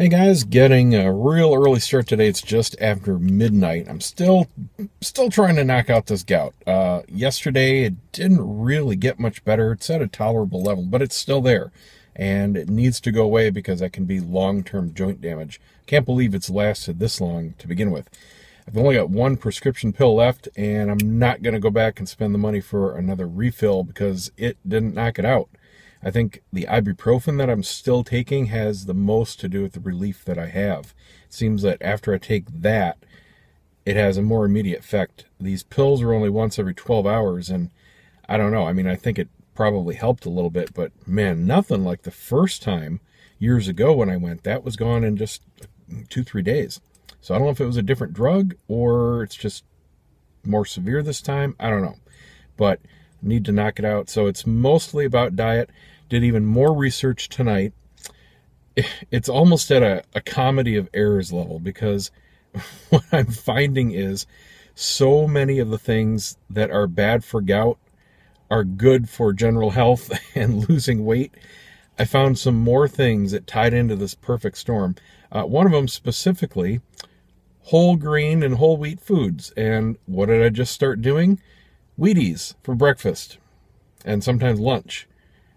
Hey guys, getting a real early start today. It's just after midnight. I'm still trying to knock out this gout. Yesterday it didn't really get much better. It's at a tolerable level, but it's still there, and it needs to go away because that can be long-term joint damage. Can't believe it's lasted this long to begin with. I've only got one prescription pill left, and I'm not going to go back and spend the money for another refill because it didn't knock it out. I think the ibuprofen that I'm still taking has the most to do with the relief that I have. It seems that after I take that, it has a more immediate effect. These pills are only once every 12 hours, and I don't know. I mean, I think it probably helped a little bit, but man, nothing like the first time years ago when I went. That was gone in just 2-3 days. So I don't know if it was a different drug or it's just more severe this time. I don't know. But need to knock it out. So it's mostly about diet. Did even more research tonight. It's almost at a comedy of errors level, because what I'm finding is so many of the things that are bad for gout are good for general health and losing weight. I found some more things that tied into this perfect storm. One of them specifically, whole grain and whole wheat foods. And what did I just start doing? Wheaties for breakfast and sometimes lunch.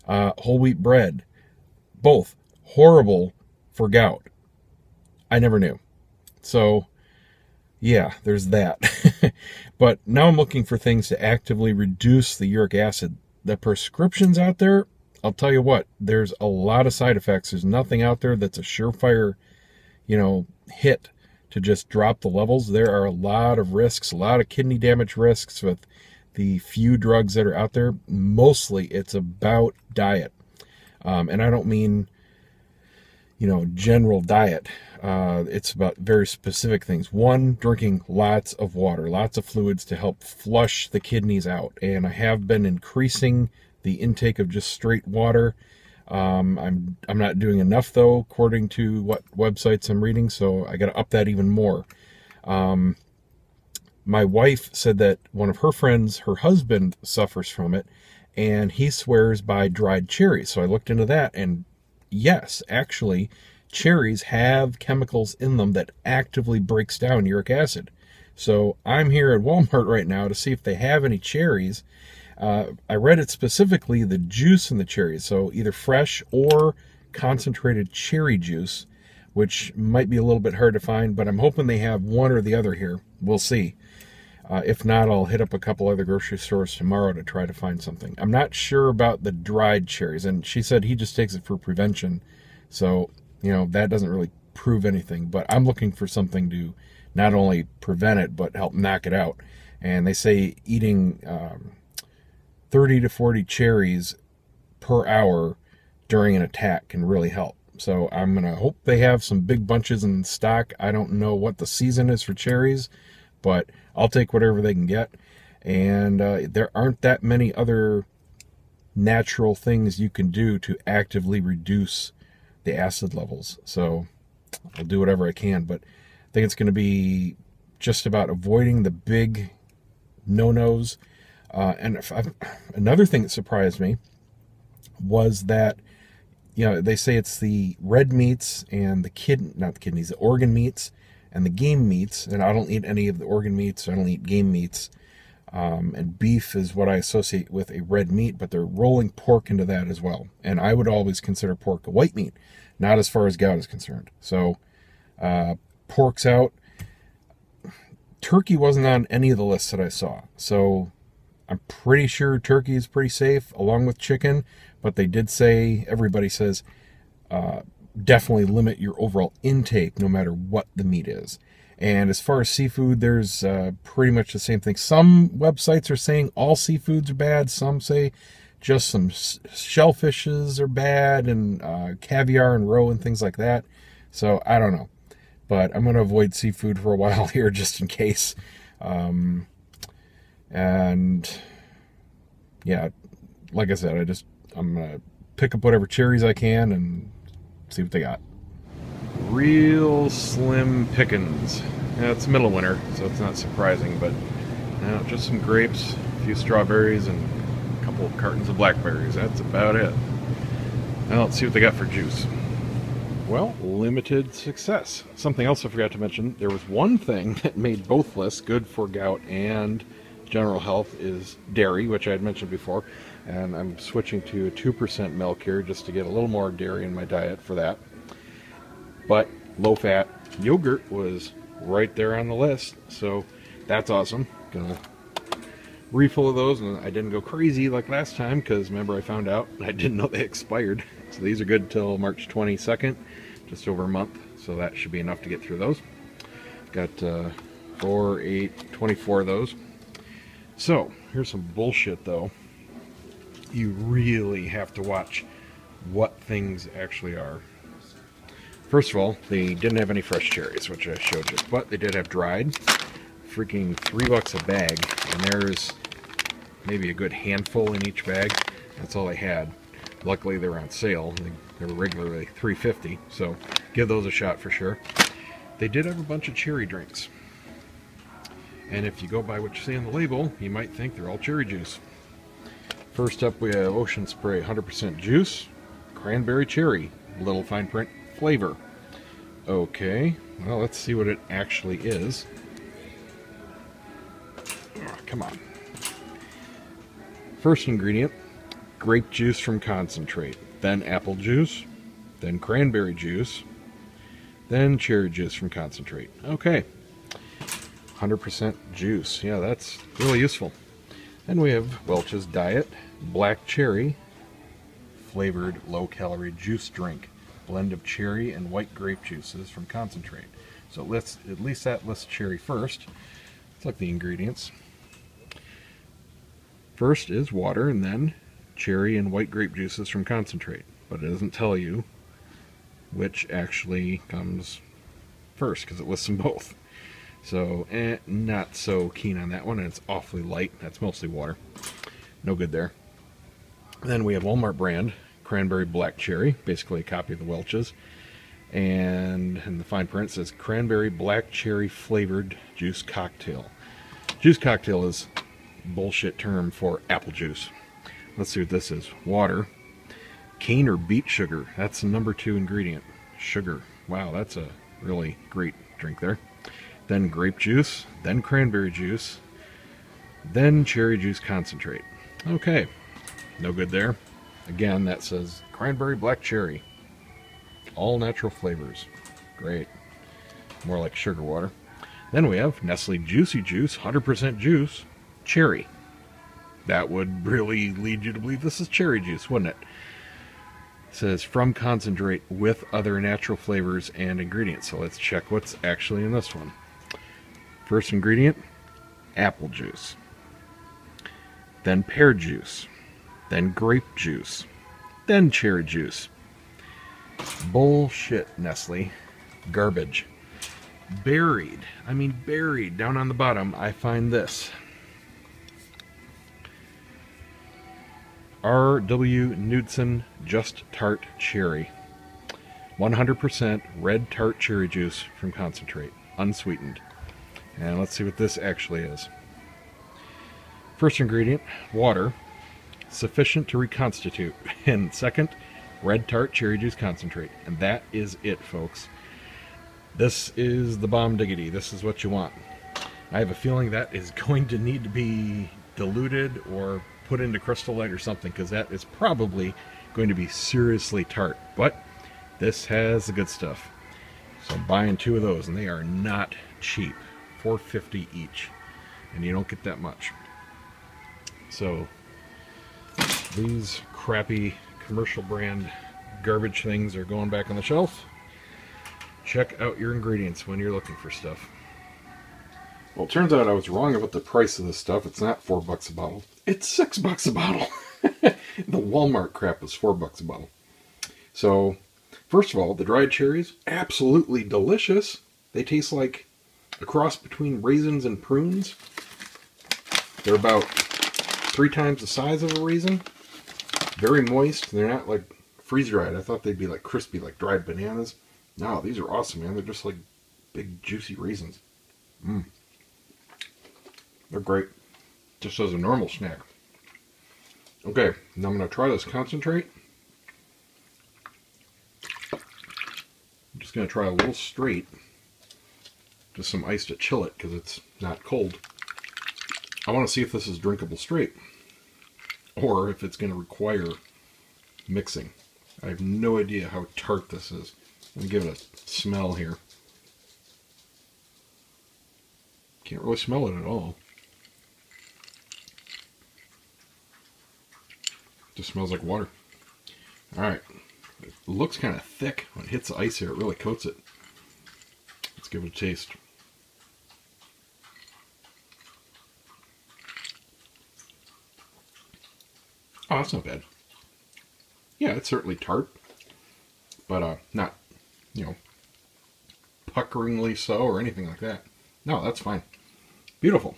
Whole wheat bread. Both horrible for gout. I never knew. So, yeah, there's that. But now I'm looking for things to actively reduce the uric acid. The prescriptions out there, I'll tell you what, there's a lot of side effects. There's nothing out there that's a surefire, hit to just drop the levels. There are a lot of risks, a lot of kidney damage risks with the few drugs that are out there. Mostly it's about diet. And I don't mean, general diet. It's about very specific things. One, drinking lots of water, lots of fluids to help flush the kidneys out. And I have been increasing the intake of just straight water. I'm not doing enough though, according to what websites I'm reading. So I got to up that even more. My wife said that one of her friends, her husband, suffers from it, and he swears by dried cherries. So I looked into that, and yes, actually, cherries have chemicals in them that actively breaks down uric acid. So I'm here at Walmart right now to see if they have any cherries. I read it specifically, the juice in the cherries, so either fresh or concentrated cherry juice, which might be a little bit hard to find, but I'm hoping they have one or the other here. We'll see. If not, I'll hit up a couple other grocery stores tomorrow to try to find something. I'm not sure about the dried cherries, and she said he just takes it for prevention. So, that doesn't really prove anything, but I'm looking for something to not only prevent it, but help knock it out. And they say eating 30 to 40 cherries per hour during an attack can really help. So I'm going to hope they have some big bunches in stock. I don't know what the season is for cherries, but I'll take whatever they can get. And there aren't that many other natural things you can do to actively reduce the acid levels. So I'll do whatever I can, but I think it's going to be just about avoiding the big no-nos. And another thing that surprised me was that, they say it's the red meats and the organ meats and the game meats, and I don't eat any of the organ meats. I don't eat game meats. And beef is what I associate with a red meat, but they're rolling pork into that as well. And I would always consider pork a white meat, not as far as gout is concerned. So pork's out. Turkey wasn't on any of the lists that I saw. So I'm pretty sure turkey is pretty safe along with chicken, but they did say, everybody says, definitely limit your overall intake no matter what the meat is. And as far as seafood, there's pretty much the same thing. Some websites are saying all seafoods are bad. Some say just some shellfishes are bad, and caviar and roe and things like that. So I don't know. But I'm going to avoid seafood for a while here just in case. And yeah, like I said, I'm going to pick up whatever cherries I can and see what they got. Real slim pickings. Yeah, it's middle of winter, so it's not surprising, but just some grapes, a few strawberries, and a couple of cartons of blackberries. That's about it. Now let's see what they got for juice. Well, limited success. Something else I forgot to mention, there was one thing that made both lists good for gout and general health is dairy, which I had mentioned before, and I'm switching to 2% milk here just to get a little more dairy in my diet for that. But low-fat yogurt was right there on the list, so that's awesome. Gonna refill of those, and I didn't go crazy like last time because remember I found out I didn't know they expired. So these are good till March 22nd, just over a month, so that should be enough to get through those. Got 4, 8, 24 of those. So here's some bullshit though. You really have to watch what things actually are. First of all, they didn't have any fresh cherries, which I showed you, but they did have dried. Freaking $3 a bag, and there's maybe a good handful in each bag. That's all I had. Luckily they were on sale. They were regularly $3.50, so give those a shot for sure. They did have a bunch of cherry drinks, and if you go by what you see on the label, you might think they're all cherry juice. First up we have Ocean Spray 100% juice, cranberry cherry, little fine print, flavor. Okay, well let's see what it actually is. Oh, come on. First ingredient, grape juice from concentrate, then apple juice, then cranberry juice, then cherry juice from concentrate. Okay, 100% juice. Yeah, that's really useful. Then we have Welch's Diet Black Cherry flavored low-calorie juice drink, blend of cherry and white grape juices from concentrate. So let's at least that lists cherry first. Let's look at the ingredients. First is water, and then cherry and white grape juices from concentrate, but it doesn't tell you which actually comes first because it lists them both. So not so keen on that one, and it's awfully light. That's mostly water. No good there. Then we have Walmart brand cranberry black cherry, basically a copy of the Welch's, and in the fine print it says cranberry black cherry flavored juice cocktail. Juice cocktail is bullshit term for apple juice. Let's see what this is. Water, cane or beet sugar. That's the number 2 ingredient. Sugar. Wow, that's a really great drink there. Then grape juice, then cranberry juice, then cherry juice concentrate. Okay, no good there. Again, that says cranberry black cherry. All natural flavors. Great. More like sugar water. Then we have Nestle Juicy Juice, 100% juice, cherry. That would really lead you to believe this is cherry juice, wouldn't it? It says from concentrate with other natural flavors and ingredients. So let's check what's actually in this one. First ingredient, apple juice. Then pear juice. Then grape juice. Then cherry juice. Bullshit, Nestle. Garbage. Buried, I mean buried, down on the bottom, I find this. R.W. Knudsen Just Tart Cherry. 100% red tart cherry juice from concentrate, unsweetened. And let's see what this actually is. First ingredient, water, sufficient to reconstitute. And second, red tart cherry juice concentrate. And that is it, folks. This is the bomb diggity. This is what you want. I have a feeling that is going to need to be diluted or put into Crystal Light or something, because that is probably going to be seriously tart. But this has the good stuff. So I'm buying 2 of those, and they are not cheap. $4.50 each. And you don't get that much. So these crappy commercial brand garbage things are going back on the shelf. Check out your ingredients when you're looking for stuff. Well, it turns out I was wrong about the price of this stuff. It's not $4 a bottle. It's $6 a bottle. The Walmart crap was $4 a bottle. So, first of all, the dried cherries, absolutely delicious. They taste like a cross between raisins and prunes. They're about 3 times the size of a raisin. Very moist. They're not like freeze-dried. I thought they'd be like crispy, like dried bananas. No, these are awesome, man. They're just like big, juicy raisins. They're great. Just as a normal snack. Okay, now I'm going to try this concentrate. just going to try a little straight. Just some ice to chill it because it's not cold. I want to see if this is drinkable straight or if it's going to require mixing. I have no idea how tart this is. Let me give it a smell here. Can't really smell it at all. Just smells like water. Alright. It looks kind of thick. When it hits the ice here, it really coats it. Let's give it a taste. Oh, that's not bad. Yeah, it's certainly tart, but not, you know, puckeringly so or anything like that. No, that's fine. Beautiful.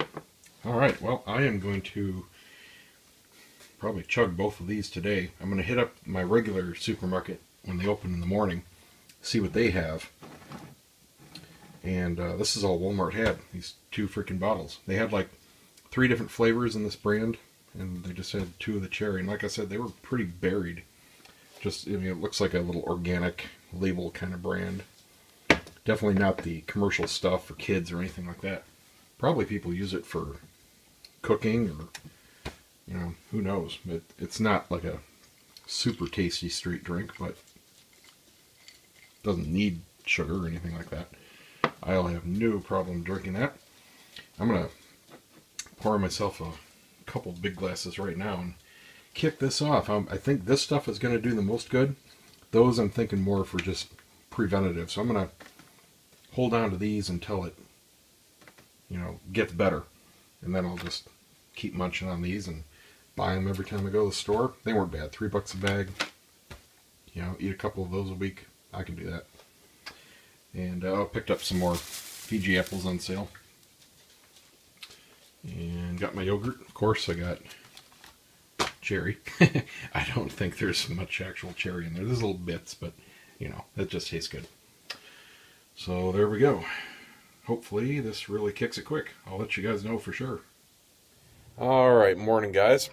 All right, well, I am going to probably chug both of these today. I'm going to hit up my regular supermarket when they open in the morning, see what they have. And this is all Walmart had, these 2 freaking bottles. They had like 3 different flavors in this brand, and they just had 2 of the cherry. And like I said, they were pretty buried. Just, I mean, it looks like a little organic label kind of brand. Definitely not the commercial stuff for kids or anything like that. Probably people use it for cooking or, you know, who knows. It's not like a super tasty street drink, but doesn't need sugar or anything like that. I'll have no problem drinking that. I'm going to pour myself a couple big glasses right now and kick this off. I think this stuff is going to do the most good. Those I'm thinking more for just preventative. So I'm going to hold on to these until it, you know, gets better. And then I'll just keep munching on these and buy them every time I go to the store. They weren't bad. $3 a bag. You know, eat a couple of those a week. I can do that. And I picked up some more Fiji apples on sale. And got my yogurt. Of course, I got cherry. I don't think there's much actual cherry in there. There's little bits, but, you know, that just tastes good. So there we go. Hopefully this really kicks it quick. I'll let you guys know for sure. Alright, morning guys.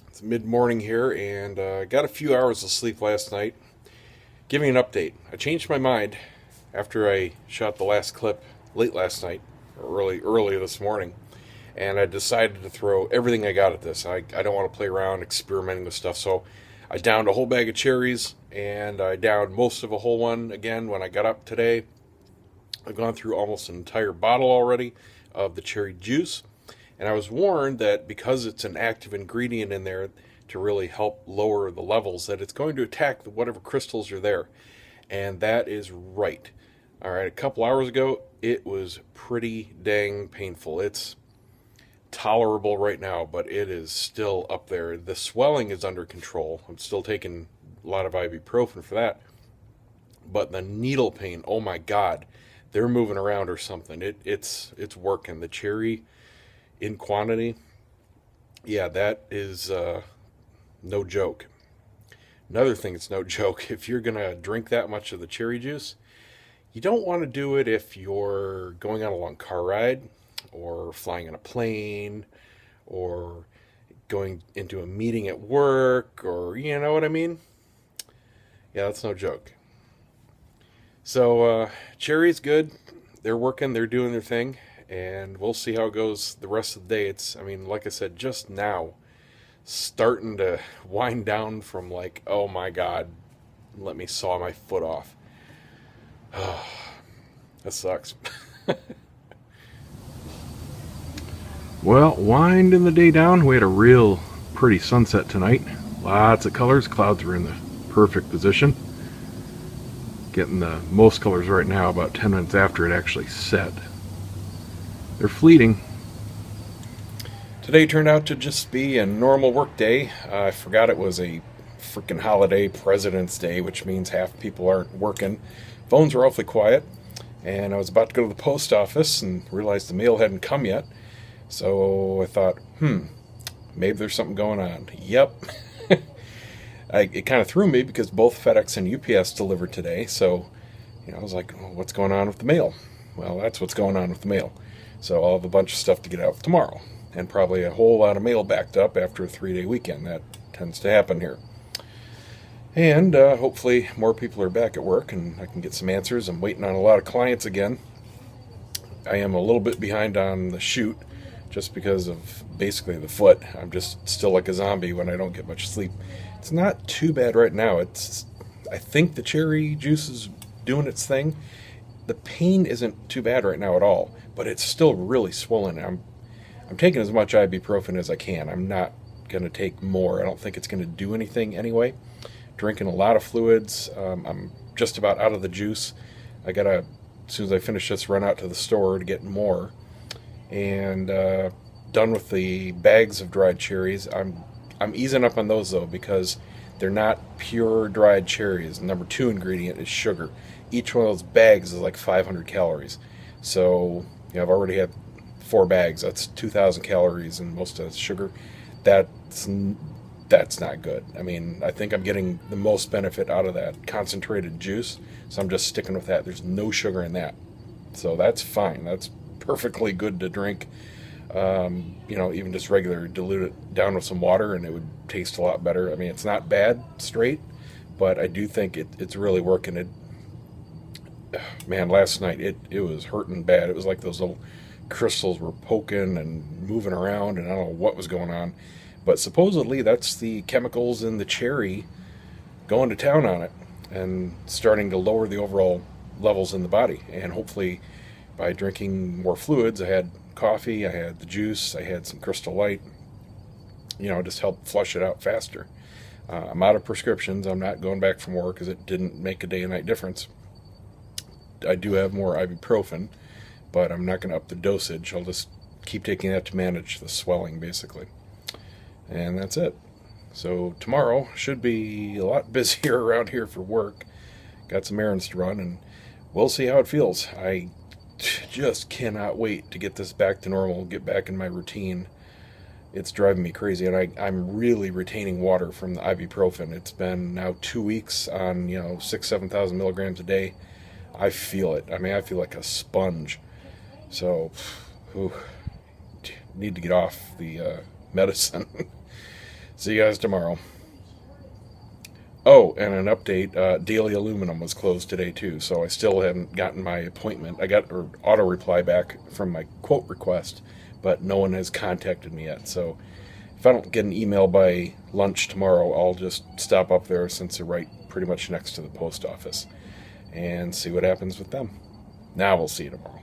It's mid-morning here, and got a few hours of sleep last night. Giving an update. I changed my mind after I shot the last clip late last night, or early this morning, and I decided to throw everything I got at this. I don't want to play around experimenting with stuff, so I downed a whole bag of cherries, and I downed most of a whole one again when I got up today. I've gone through almost an entire bottle already of the cherry juice, and I was warned that because it's an active ingredient in there to really help lower the levels, that it's going to attack whatever crystals are there. And that is right. Alright, a couple hours ago, it was pretty dang painful. It's tolerable right now, but it is still up there. The swelling is under control. I'm still taking a lot of ibuprofen for that. But the needle pain, oh my god, they're moving around or something. It's working. The cherry in quantity, yeah, that is no joke. Another thing that's no joke, if you're going to drink that much of the cherry juice, you don't want to do it if you're going on a long car ride or flying on a plane or going into a meeting at work, or you know what I mean? Yeah, that's no joke. So cherry's good. They're working, they're doing their thing, and we'll see how it goes the rest of the day. It's, I mean, like I said, just now starting to wind down from like, oh my god, let me saw my foot off. That sucks. Well, winding the day down. We had a real pretty sunset tonight. Lots of colors. Clouds were in the perfect position. Getting the most colors right now about 10 minutes after it actually set. They're fleeting. Today turned out to just be a normal work day. I forgot it was a freaking holiday, President's Day, which means half people aren't working. Phones were awfully quiet, and I was about to go to the post office and realized the mail hadn't come yet. So I thought, maybe there's something going on. Yep. It kind of threw me because both FedEx and UPS delivered today. So, you know, I was like, well, what's going on with the mail? Well, that's what's going on with the mail. So I'll have a bunch of stuff to get out tomorrow. And probably a whole lot of mail backed up after a 3-day weekend. That tends to happen here. And hopefully more people are back at work and I can get some answers. I'm waiting on a lot of clients again. I am a little bit behind on the shoot just because of basically the foot. I'm just still like a zombie when I don't get much sleep. It's not too bad right now. I think the cherry juice is doing its thing. The pain isn't too bad right now at all, but it's still really swollen. I'm taking as much ibuprofen as I can. I'm not going to take more. I don't think it's going to do anything anyway. Drinking a lot of fluids. I'm just about out of the juice. I gotta, as soon as I finish this, run out to the store to get more. And done with the bags of dried cherries. I'm easing up on those though because they're not pure dried cherries. Number 2 ingredient is sugar. Each one of those bags is like 500 calories. So I've already had 4 bags. That's 2,000 calories, and most of it's sugar. That's not good. I mean, I think I'm getting the most benefit out of that concentrated juice, so I'm just sticking with that. There's no sugar in that, so that's fine. That's perfectly good to drink. Even just regular, dilute it down with some water, and it would taste a lot better. I mean, it's not bad straight, but I do think it's really working. Man, last night it was hurting bad. It was like those little crystals were poking and moving around, and I don't know what was going on. But supposedly that's the chemicals in the cherry going to town on it and starting to lower the overall levels in the body. And hopefully by drinking more fluids, I had coffee, I had the juice, I had some Crystal Light, just help flush it out faster. I'm out of prescriptions. I'm not going back for more because it didn't make a day and night difference. I do have more ibuprofen, but I'm not going to up the dosage. I'll just keep taking that to manage the swelling, basically. And that's it. So tomorrow should be a lot busier around here for work. Got some errands to run, and we'll see how it feels. I just cannot wait to get this back to normal, get back in my routine. It's driving me crazy, and I'm really retaining water from the ibuprofen. It's been now 2 weeks on 6,000-7,000 milligrams a day. I feel it. I mean, I feel like a sponge. So, need to get off the medicine. See you guys tomorrow. Oh, and an update, Daily Aluminum was closed today too, so I still haven't gotten my appointment. I got an auto reply back from my quote request, but no one has contacted me yet. So if I don't get an email by lunch tomorrow, I'll just stop up there since they're right pretty much next to the post office and see what happens with them. Now we'll see you tomorrow.